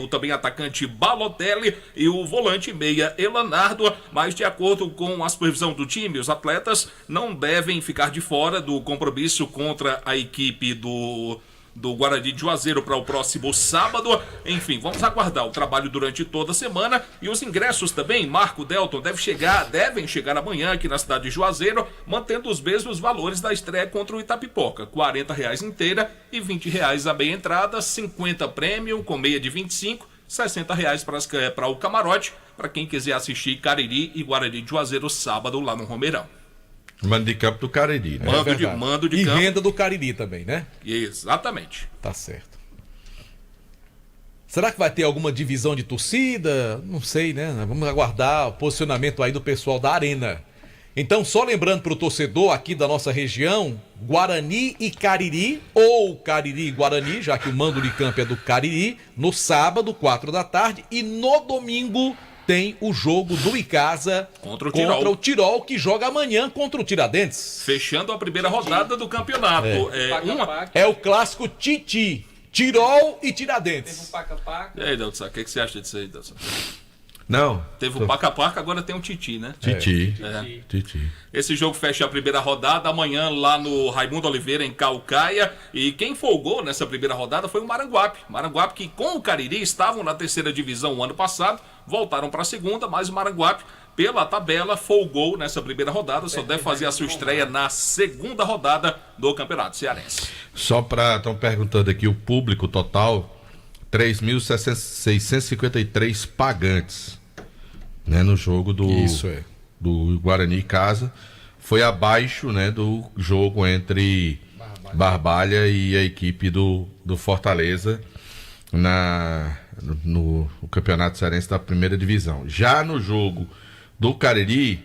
também atacante Balotelli e o volante meia Elanardo, mas de acordo com a supervisão do time, os atletas não devem ficar de fora do compromisso contra a equipe do Guarani de Juazeiro para o próximo sábado. Enfim, vamos aguardar o trabalho durante toda a semana, e os ingressos também, Marco Delton, devem chegar amanhã aqui na cidade de Juazeiro, mantendo os mesmos valores da estreia contra o Itapipoca, R$40 inteira e R$20 a meia entrada, 50 prêmio com meia de 25, R$60 para o camarote, para quem quiser assistir Cariri e Guarani de Juazeiro sábado lá no Romeirão. Mando de campo do Cariri, né? Mando de e campo. Renda do Cariri também, né? Exatamente. Tá certo. Será que vai ter alguma divisão de torcida? Não sei, né? Vamos aguardar o posicionamento aí do pessoal da Arena. Então, só lembrando para o torcedor aqui da nossa região, Guarani e Cariri, ou Cariri e Guarani, já que o mando de campo é do Cariri, no sábado, 4 da tarde, e no domingo tem o jogo do Icasa contra o Tirol, que joga amanhã contra o Tiradentes. Fechando a primeira rodada do campeonato. É o clássico Titi, Tirol e Tiradentes. Teve um paca-paca. E aí, Delton, o que você acha disso aí, Delton? Não. Teve o paca-paca, agora tem o Titi, né? Titi. Esse jogo fecha a primeira rodada amanhã lá no Raimundo Oliveira, em Caucaia. E quem folgou nessa primeira rodada foi o Maranguape. Maranguape, que com o Cariri estavam na terceira divisão o ano passado, voltaram para a segunda, mas o Maranguape, pela tabela, folgou nessa primeira rodada. Só deve fazer a sua estreia na segunda rodada do Campeonato Cearense. Só para, estão perguntando aqui, o público total, 3.653 pagantes, né, no jogo do Guarani e Casa. Foi abaixo, né, do jogo entre Barbalha e a equipe do Fortaleza no Campeonato Cearense da primeira divisão. Já no jogo do Cariri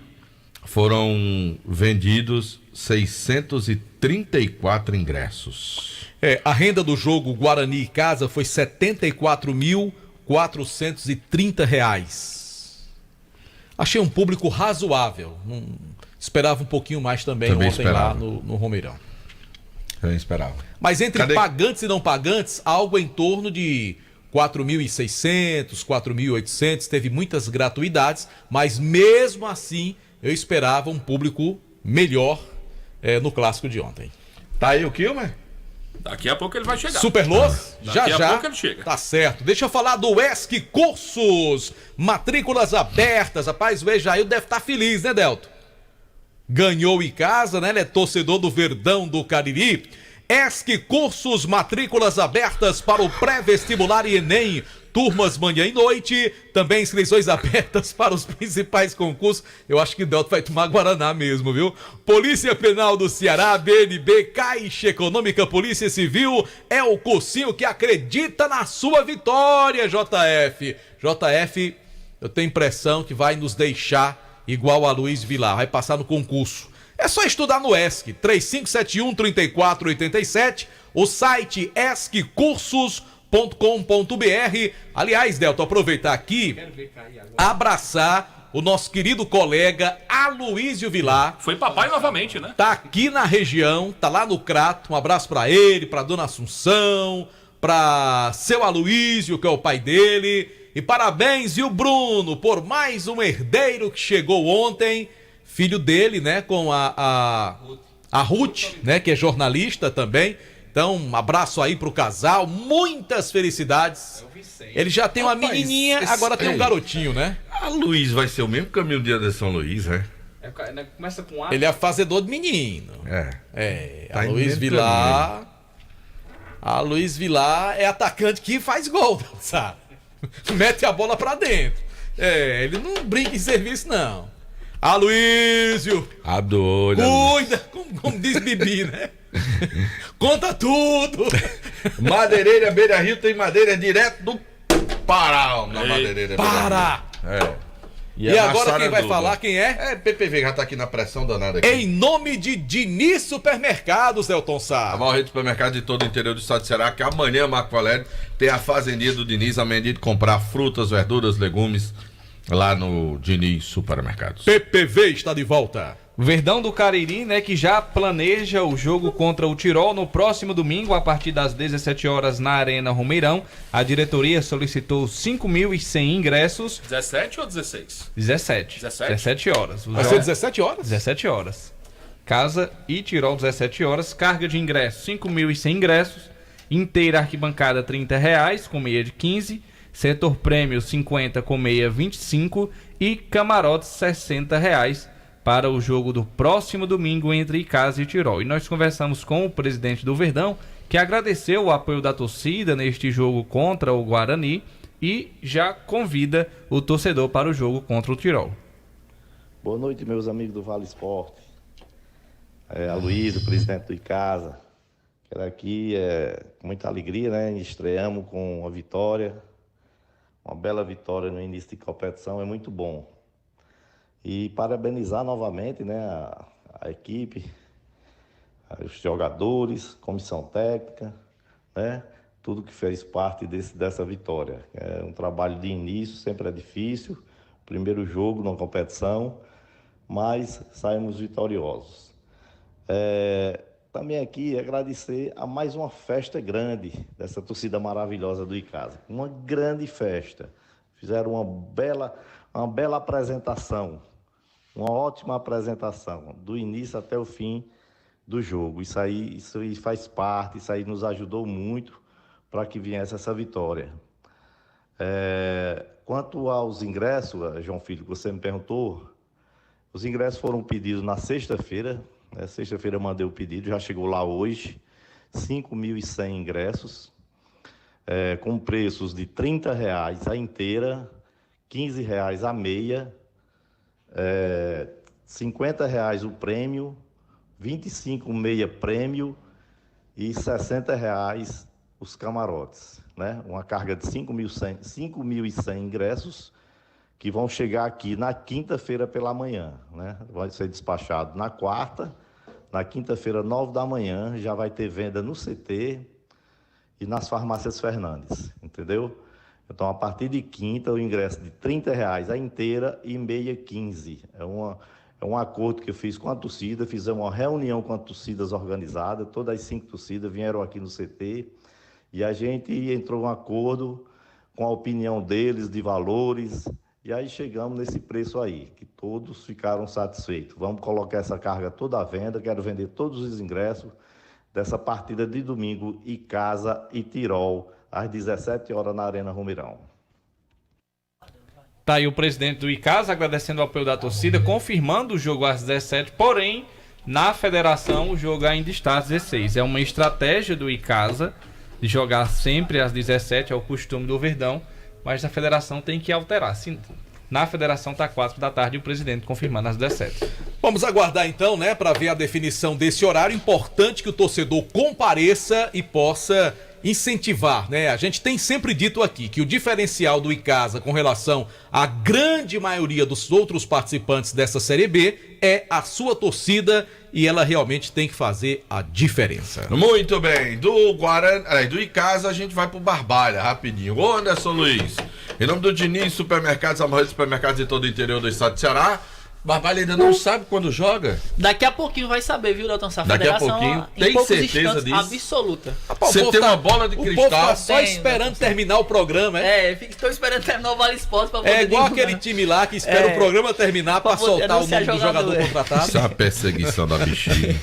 foram vendidos 634 ingressos. A renda do jogo Guarani e Casa foi R$ 74.430. Achei um público razoável. Esperava um pouquinho mais também ontem esperava. Lá no Romeirão. Eu esperava. Mas entre pagantes e não pagantes, algo em torno de 4.600, 4.800, teve muitas gratuidades, mas mesmo assim eu esperava um público melhor no clássico de ontem. Tá aí o Kilmer? Daqui a pouco ele vai chegar. Superluz? Daqui a pouco ele chega. Tá certo. Deixa eu falar do ESC Cursos. Matrículas abertas. Rapaz, o Ejail deve estar feliz, né, Delton? Ganhou em casa, né? Ele é torcedor do Verdão do Cariri. ESC Cursos, matrículas abertas para o pré-vestibular e Enem. Turmas manhã e noite, também inscrições abertas para os principais concursos. Eu acho que o Delton vai tomar Guaraná mesmo, viu? Polícia Penal do Ceará, BNB, Caixa Econômica, Polícia Civil, é o cursinho que acredita na sua vitória, JF. JF eu tenho impressão que vai nos deixar igual a Luiz Vilar, vai passar no concurso. É só estudar no ESC, 3571-3487, o site esccursos.com.br. Aliás, Delton, aproveitar aqui, abraçar o nosso querido colega Aloísio Vilar. Foi papai novamente, né? Tá aqui na região, tá lá no Crato. Um abraço pra ele, pra dona Assunção, pra seu Aloísio, que é o pai dele. E parabéns, viu, Bruno, por mais um herdeiro que chegou ontem. Filho dele, né, com a Ruth, né, que é jornalista também. Então, um abraço aí pro casal, muitas felicidades. Ele já tem uma menininha, agora tem um garotinho, né? A Luiz vai ser o mesmo caminho de Anderson Luiz, né? Começa com A. Ele é fazedor de menino. Tá a Luiz Vilar. A Luiz Vilar é atacante que faz gol, sabe? Mete a bola pra dentro. Ele não brinca em serviço, não. Aloísio! Doida. Cuida, como diz Bibi, né? Conta tudo! Madeireira Beira Rio tem madeira direto do Pará. Na Madeireira Pará! E agora quem vai falar, quem é? PPV, já tá aqui na pressão danada aqui. Em nome de Diniz Supermercados, Elton Sá. A maior rede de supermercado de todo o interior do estado de Ceará, que amanhã, Marco Valério, tem a fazendia do Diniz, a medida de comprar frutas, verduras, legumes, lá no Diniz Supermercados. PPV está de volta. Verdão do Cariri, né, que já planeja o jogo contra o Tirol no próximo domingo, a partir das 17 horas na Arena Romeirão. A diretoria solicitou 5.100 ingressos. 17 ou 16? 17. 17 horas. Vai ser 17 horas? 17 horas. Casa e Tirol, 17 horas. Carga de ingressos, 5.100 ingressos. Inteira arquibancada, R$30, com meia de 15. Setor prêmio, 50, com meia 25. E camarotes, R$60. Para o jogo do próximo domingo entre Icasa e Tirol. E nós conversamos com o presidente do Verdão, que agradeceu o apoio da torcida neste jogo contra o Guarani e já convida o torcedor para o jogo contra o Tirol. Boa noite, meus amigos do Vale Esporte. Aloísio, presidente do Icasa. Quero aqui, com muita alegria, né? Estreamos com uma vitória, uma bela vitória no início de competição, é muito bom. E parabenizar novamente, né, a equipe, os jogadores, comissão técnica, né, tudo que fez parte dessa vitória. É um trabalho de início, sempre é difícil, primeiro jogo na competição, mas saímos vitoriosos. Também aqui agradecer a mais uma festa grande dessa torcida maravilhosa do Icasa. Uma grande festa. Fizeram uma bela apresentação. Uma ótima apresentação, do início até o fim do jogo. Isso aí faz parte, isso aí nos ajudou muito para que viesse essa vitória. Quanto aos ingressos, João Filho, que você me perguntou, os ingressos foram pedidos na sexta-feira. Sexta-feira eu mandei o pedido, já chegou lá hoje. 5.100 ingressos, com preços de R$30 a inteira, R$15 a meia, R$50 o prêmio, 25 meia prêmio e R$60 os camarotes, né? Uma carga de 5.100 ingressos que vão chegar aqui na quinta-feira pela manhã, né? Vai ser despachado na quarta, na quinta-feira, 9 da manhã, já vai ter venda no CT e nas farmácias Fernandes, entendeu? Então, a partir de quinta, o ingresso de R$30 a inteira e meia 15. É um acordo que eu fiz com a torcida, fizemos uma reunião com as torcidas organizadas, todas as 5 torcidas vieram aqui no CT e a gente entrou em um acordo com a opinião deles, de valores, e aí chegamos nesse preço aí, que todos ficaram satisfeitos. Vamos colocar essa carga toda à venda, quero vender todos os ingressos dessa partida de domingo, Icasa e Tirol, às 17 horas na Arena Romeirão. Tá aí o presidente do Icasa agradecendo o apoio da torcida, confirmando o jogo às 17, porém, na federação o jogo ainda está às 16. É uma estratégia do Icasa de jogar sempre às 17, é o costume do Verdão, mas a federação tem que alterar. Na federação está 4 da tarde e o presidente confirmando às 17. Vamos aguardar então, né, para ver a definição desse horário. Importante que o torcedor compareça e possa incentivar, né? A gente tem sempre dito aqui que o diferencial do Icasa com relação à grande maioria dos outros participantes dessa Série B é a sua torcida e ela realmente tem que fazer a diferença. Muito bem, do Icasa a gente vai pro Barbalha, rapidinho. Ô Anderson Luiz, em nome do Diniz Supermercados, a maior supermercados de todo o interior do estado de Ceará, Barbalha ainda não sabe quando joga. Daqui a pouquinho vai saber, viu, Delton Sá? Daqui a pouquinho, tem certeza disso? Absoluta. Você tem uma bola de cristal. O povo tá só esperando terminar o programa, estou esperando terminar o Vale Esportes pra poder... É igual aquele time lá que espera o programa terminar pra soltar o nome do jogador contratado. Isso é uma perseguição da bichinha.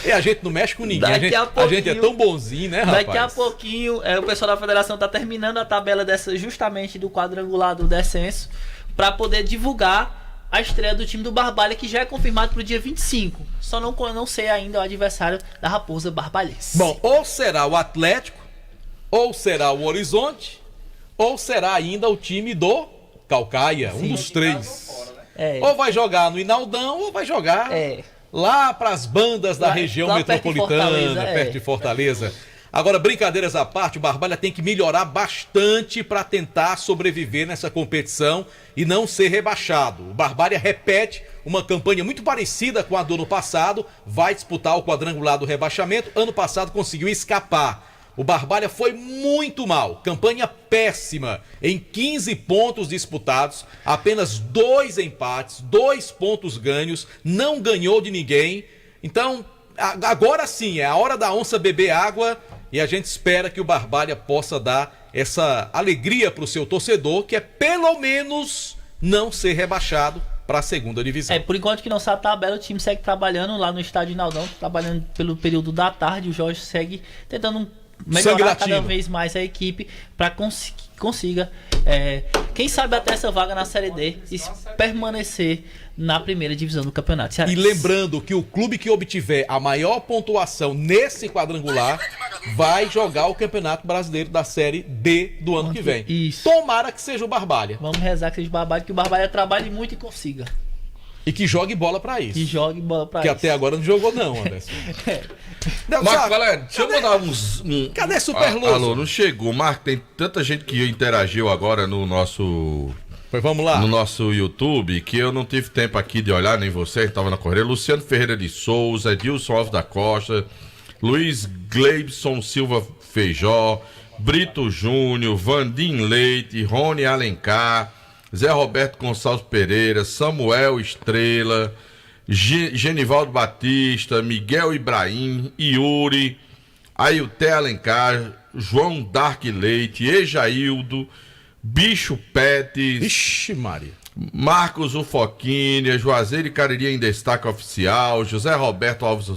E a gente não mexe com ninguém, a gente é tão bonzinho, né, rapaz? Daqui a pouquinho, o pessoal da federação tá terminando a tabela justamente do quadrangular do descenso pra poder divulgar a estreia do time do Barbalha, que já é confirmado para o dia 25. Só não sei ainda o adversário da Raposa Barbalhense. Bom, ou será o Atlético, ou será o Horizonte, ou será ainda o time do Caucaia, um dos três. Ou vai jogar no Inaldão, ou vai jogar lá para as bandas da região metropolitana, perto de Fortaleza. Agora, brincadeiras à parte, o Barbalha tem que melhorar bastante para tentar sobreviver nessa competição e não ser rebaixado. O Barbalha repete uma campanha muito parecida com a do ano passado, vai disputar o quadrangular do rebaixamento. Ano passado conseguiu escapar. O Barbalha foi muito mal, campanha péssima, em 15 pontos disputados, apenas 2 empates, 2 pontos ganhos, não ganhou de ninguém. Então, agora sim, é a hora da onça beber água. E a gente espera que o Barbalha possa dar essa alegria para o seu torcedor, que é pelo menos não ser rebaixado para a segunda divisão. Por enquanto que não sabe a tabela, o time segue trabalhando lá no estádio Inaldão, trabalhando pelo período da tarde. O Jorge segue tentando melhorar cada vez mais a equipe para consiga, quem sabe até essa vaga na Série D e permanecer na primeira divisão do campeonato. E lembrando que o clube que obtiver a maior pontuação nesse quadrangular vai jogar o Campeonato Brasileiro da Série D do ano que vem. Isso. Tomara que seja o Barbalha. Vamos rezar que seja o Barbalha, que o Barbalha trabalhe muito e consiga. E que jogue bola pra isso. Que até agora não jogou não, Anderson. Marco, galera, deixa eu mandar Cadê Superluso? Alô, não chegou. Marco, tem tanta gente que interagiu agora no nosso... Vamos lá. No nosso YouTube, que eu não tive tempo aqui de olhar, nem você, estava na correria. Luciano Ferreira de Souza, Edilson Alves da Costa, Luiz Gleibson Silva Feijó, Brito Júnior, Vandim Leite, Rony Alencar, Zé Roberto Gonçalves Pereira, Samuel Estrela, Genivaldo Batista, Miguel Ibrahim, Yuri, Ailté Alencar, João Dark Leite, Ejaildo, Bicho Pets, Ixi, Maria, Marcos Ufoquinha, Juazeiro e Cariri em destaque oficial, José Roberto Alves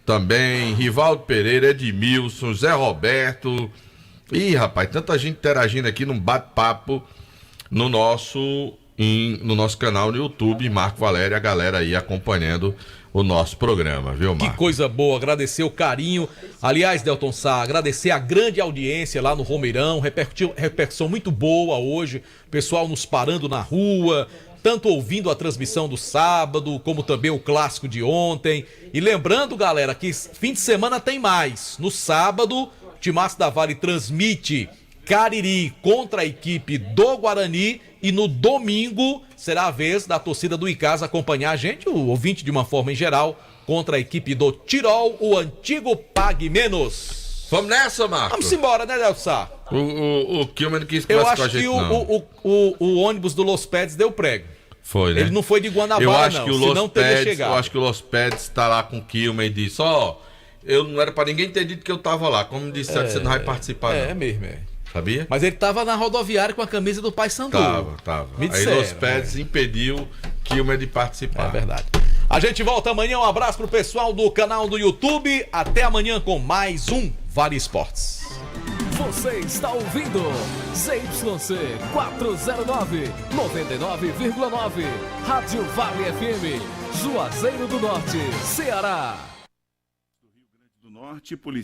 também, Rivaldo Pereira, Edmilson, Zé Roberto. Ih, rapaz, tanta gente interagindo aqui num bate-papo no nosso canal no YouTube, Marco Valério, a galera aí acompanhando o nosso programa, viu, Marco? Que coisa boa, agradecer o carinho. Aliás, Delton Sá, agradecer a grande audiência lá no Romeirão, repercussão muito boa hoje, pessoal nos parando na rua, tanto ouvindo a transmissão do sábado, como também o clássico de ontem. E lembrando, galera, que fim de semana tem mais. No sábado, o Timaço da Vale transmite Cariri contra a equipe do Guarani. E no domingo será a vez da torcida do Icasa acompanhar a gente, o ouvinte de uma forma em geral, contra a equipe do Tirol, o antigo Pague Menos. Vamos nessa, Marco? Vamos embora, né, Delton Sá? O Kilman não quis conversar com a gente, não. Eu acho que o ônibus do Los Peds deu prego. Foi, né? Ele não foi de Guanabara, não, senão teria chegado. Eu acho que o Los Peds tá lá com o Kilman e disse, eu não era pra ninguém ter dito que eu tava lá. Como disseram, você não vai participar, não. É mesmo, Sabia? Mas ele tava na rodoviária com a camisa do Paysandu. Tava. Me Aí disseram, Los Peds impediu Kilmer de participar. É verdade. A gente volta amanhã, um abraço pro pessoal do canal do YouTube. Até amanhã com mais um Vale Esportes. Você está ouvindo ZYC 409, 99,9. Rádio Vale FM, Juazeiro do Norte, Ceará. Do Rio Grande do Norte,